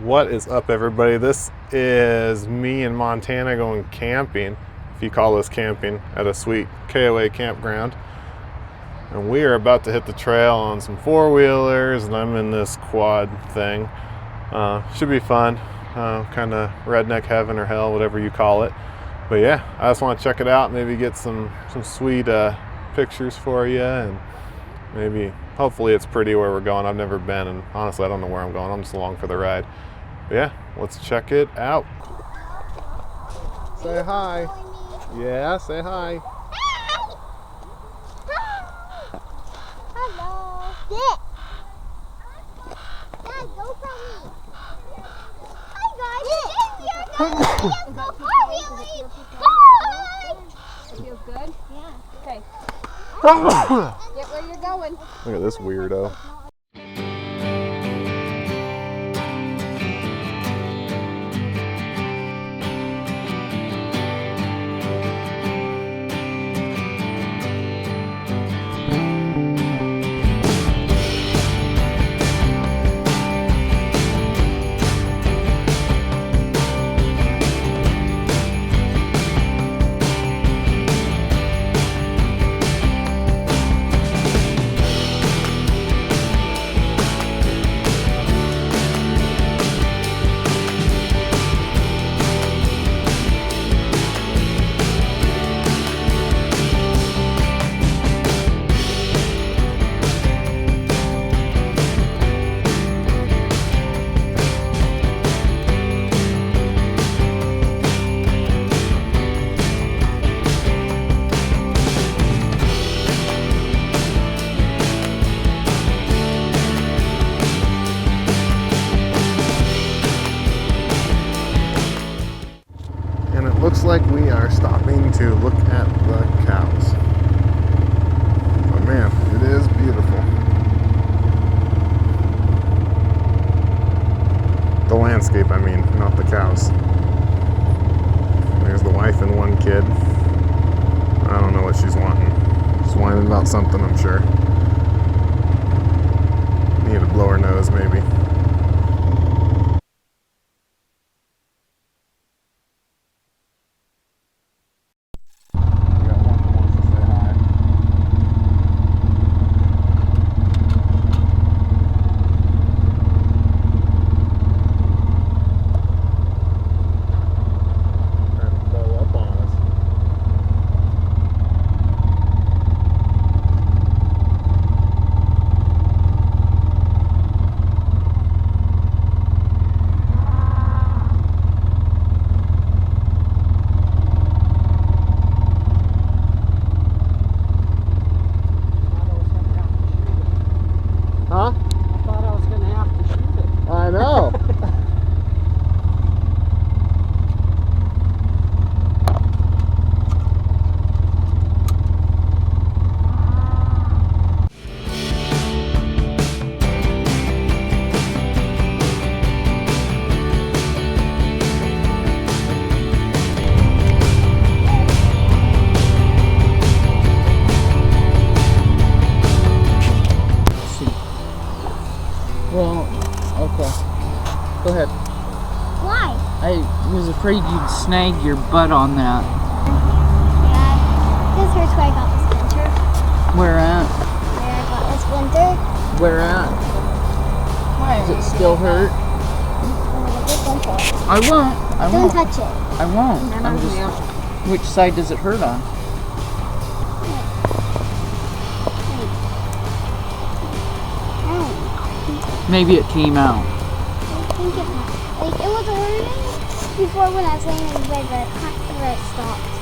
What is up, everybody? This is me in Montana going camping, if you call this camping, at a sweet KOA campground. And we are about to hit the trail on some four-wheelers, and I'm in this quad thing. Should be fun, kind of redneck heaven or hell, whatever you call it. But yeah, I just want to check it out, maybe get some sweet pictures for you, and maybe, hopefully it's pretty where we're going. I've never been, and honestly I don't know where I'm going. I'm just along for the ride. But yeah, let's check it out. Say hi. Yeah, say hi. Hello. Sit. Dad, go from me. Hi guys. Go four-wheeling. Hi. Feels good? Yeah. Okay. Get where you're going. Look at this weirdo. And it looks like we are stopping to look at the cows. But man, it is beautiful. The landscape, I mean, not the cows. There's the wife and one kid. I don't know what she's wanting. She's whining about something, I'm sure. Need to blow her nose, maybe. Huh? I thought I was going to have to shoot it. I know. Well, okay. Go ahead. Why? I was afraid you'd snag your butt on that. Yeah. This hurts where I got the splinter. Where at? Where I got the splinter. Where at? Does it still hurt? I won't. I Don't won't. touch it. I won't. I'm just. Which side does it hurt on? Maybe it came out. I think it was hurting before when I was laying in bed, but it stopped.